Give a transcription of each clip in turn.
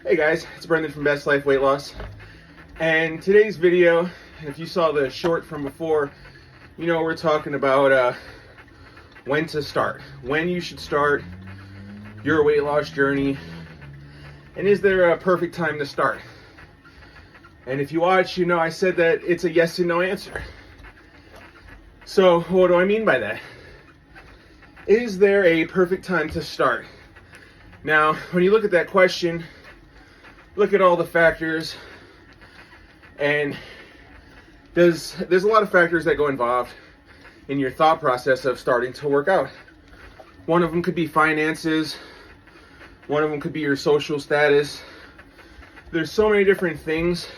Hey guys, it's Brendan from Best Life Weight Loss. And today's video, if you saw the short from before, you know we're talking about when to start, when you should start your weight loss journey, and is there a perfect time to start? And if you watch, you know I said that it's a yes and no answer. So what do I mean by that? Is there a perfect time to start? Now, when you look at that question, look at all the factors, and there's a lot of factors that go involved in your thought process of starting to work out. One of them could be finances. One of them could be your social status. There's so many different things.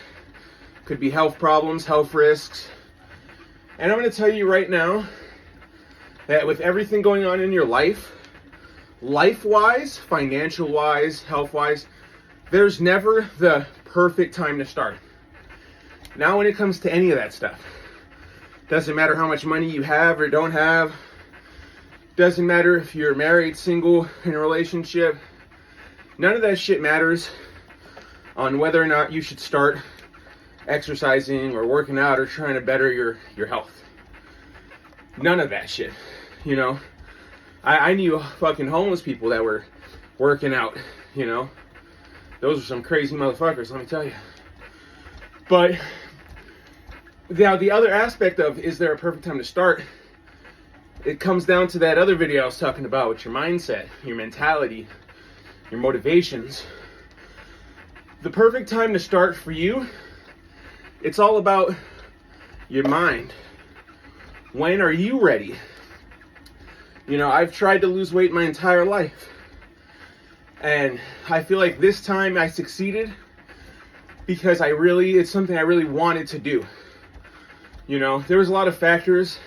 Could be health problems, health risks. And I'm going to tell you right now that with everything going on in your life, life-wise, financial-wise, health-wise, there's never the perfect time to start. Now, when it comes to any of that stuff, doesn't matter how much money you have or don't have, doesn't matter if you're married, single, in a relationship, none of that shit matters on whether or not you should start exercising or working out or trying to better your health. None of that shit, you know. I knew fucking homeless people that were working out, you know. Those are some crazy motherfuckers, let me tell you. But now the other aspect of, is there a perfect time to start? It comes down to that other video I was talking about with your mindset, your mentality, your motivations. The perfect time to start for you, it's all about your mind. When are you ready? You know, I've tried to lose weight my entire life. And I feel like this time I succeeded because it's something I really wanted to do. You know, there was a lot of factors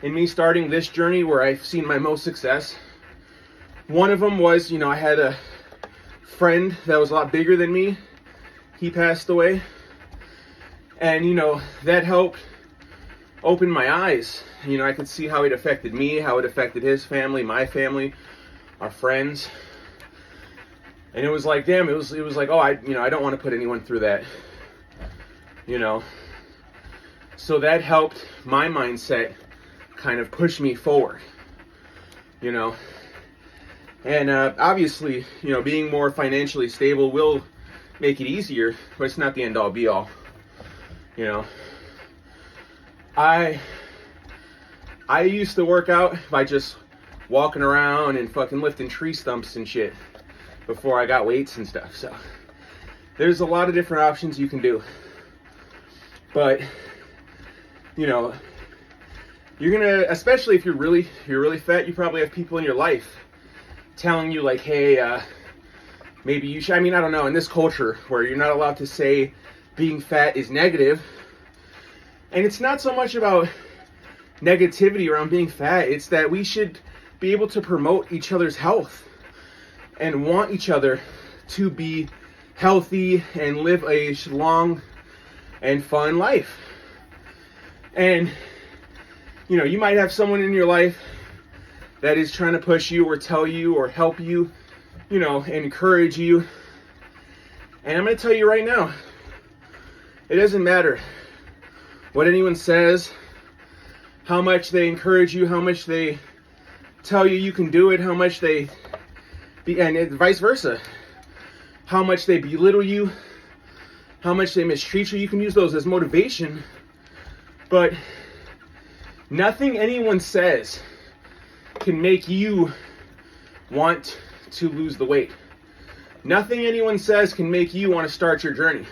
in me starting this journey where I've seen my most success. One of them was, you know, I had a friend that was a lot bigger than me. He passed away. And, you know, that helped open my eyes. You know, I could see how it affected me, how it affected his family, my family, our friends. And it was like, damn, it was like, oh, I don't want to put anyone through that, you know. So that helped my mindset kind of push me forward, you know. And obviously, you know, being more financially stable will make it easier, but it's not the end all be all, you know. I used to work out by just walking around and fucking lifting tree stumps and shit before I got weights and stuff. So there's a lot of different options you can do. But, you know, you're gonna, especially if you're really fat, you probably have people in your life telling you like, hey, maybe you should, I mean, I don't know, in this culture where you're not allowed to say being fat is negative. And it's not so much about negativity around being fat, it's that we should be able to promote each other's health and want each other to be healthy and live a long and fun life. And, you know, you might have someone in your life that is trying to push you or tell you or help you, you know, encourage you. And I'm going to tell you right now, it doesn't matter what anyone says, how much they encourage you, how much they tell you you can do it, how much they and vice versa, how much they belittle you, how much they mistreat you. You can use those as motivation, but nothing anyone says can make you want to lose the weight. Nothing anyone says can make you want to start your journey,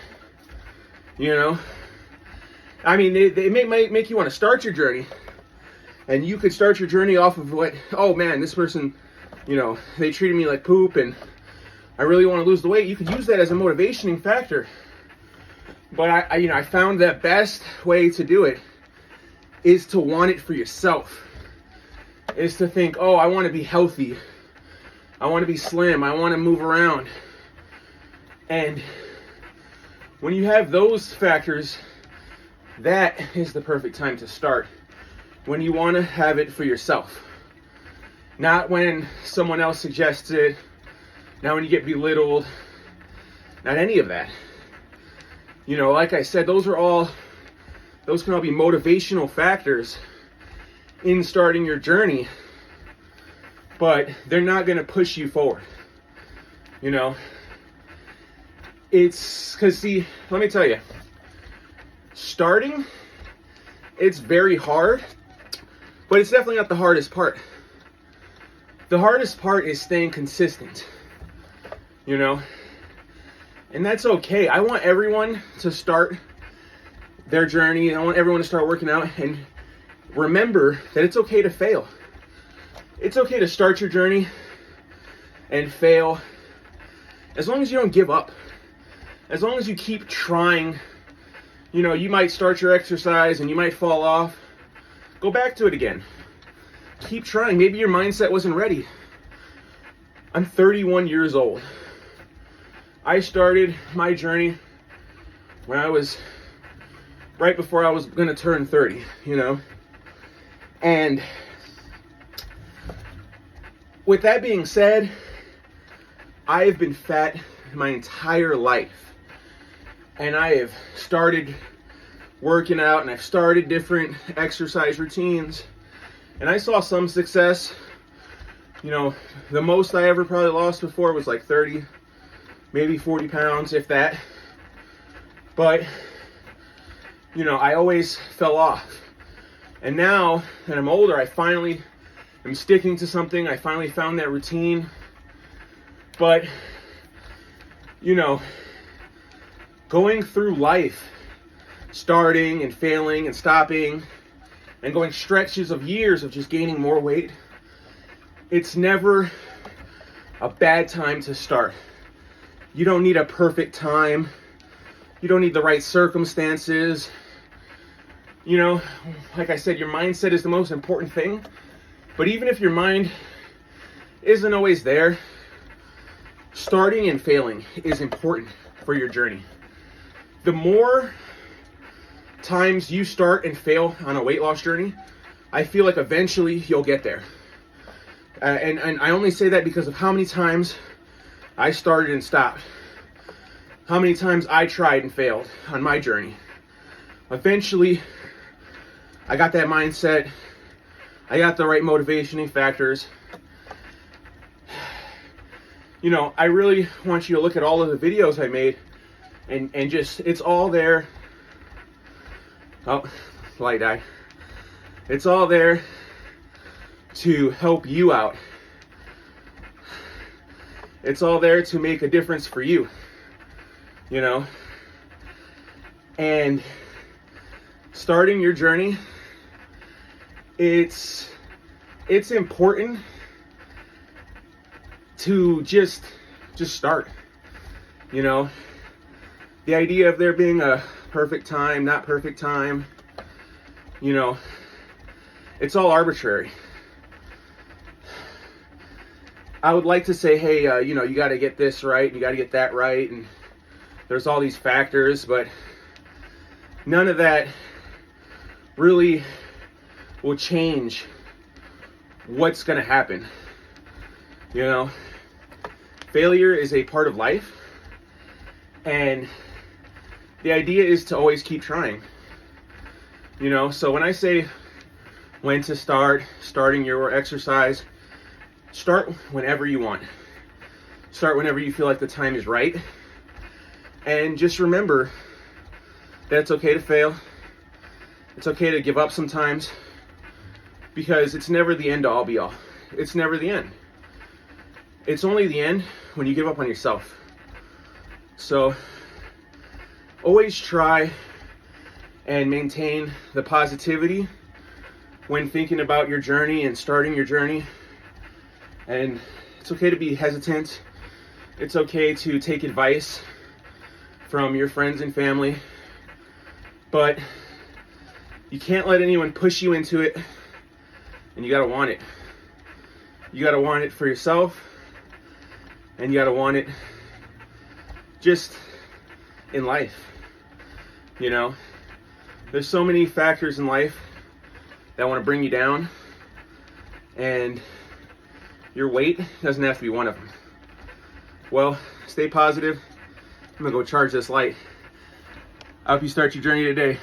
you know. I mean, they might make you want to start your journey, and you could start your journey off of what, oh man, this person, you know, they treated me like poop and I really want to lose the weight. You could use that as a motivating factor. But I found that best way to do it is to want it for yourself. Is to think, oh, I want to be healthy. I want to be slim. I want to move around. And when you have those factors, that is the perfect time to start. When you want to have it for yourself. Not when someone else suggests it. Not when you get belittled. Not any of that. You know, like I said, those can all be motivational factors in starting your journey, but they're not going to push you forward. You know, it's because, see, let me tell you, starting, it's very hard, but it's definitely not the hardest part. The hardest part is staying consistent, you know, and that's okay. I want everyone to start their journey. I want everyone to start working out and remember that it's okay to fail. It's okay to start your journey and fail, as long as you don't give up. As long as you keep trying. You know, you might start your exercise and you might fall off. Go back to it again. Keep trying. Maybe your mindset wasn't ready. I'm 31 years old. I started my journey when I was right before I was going to turn 30, you know. And with that being said, I have been fat my entire life. And I have started working out and I've started different exercise routines. And I saw some success. You know, the most I ever probably lost before was like 30, maybe 40 pounds, if that. But, you know, I always fell off. And now that I'm older, I finally am sticking to something. I finally found that routine. But, you know, going through life, starting and failing and stopping, and going stretches of years of just gaining more weight, it's never a bad time to start. You don't need a perfect time. You don't need the right circumstances. You know, like I said, your mindset is the most important thing. But even if your mind isn't always there, starting and failing is important for your journey. The more times you start and fail on a weight loss journey, I feel like eventually you'll get there. And I only say that because of how many times I started and stopped. How many times I tried and failed on my journey. Eventually, I got that mindset. I got the right motivating factors. You know, I really want you to look at all of the videos I made and just, it's all there. Oh, light died. It's all there to help you out. It's all there to make a difference for you, you know. And starting your journey, it's important to just start, you know. The idea of there being a perfect time, not perfect time, you know, it's all arbitrary. I would like to say, hey, you know, you got to get this right, you got to get that right, and there's all these factors, but none of that really will change what's going to happen. You know, failure is a part of life, and the idea is to always keep trying. You know, so when I say when to starting your exercise, start whenever you want. Start whenever you feel like the time is right. And just remember that it's okay to fail. It's okay to give up sometimes, because it's never the end all be all. It's never the end. It's only the end when you give up on yourself. So always try and maintain the positivity when thinking about your journey and starting your journey. And it's okay to be hesitant. It's okay to take advice from your friends and family. But you can't let anyone push you into it, and you gotta want it. You gotta want it for yourself, and you gotta want it just in life. You know, there's so many factors in life that want to bring you down, and your weight doesn't have to be one of them. Well, stay positive, I'm gonna go charge this light. I hope you start your journey today.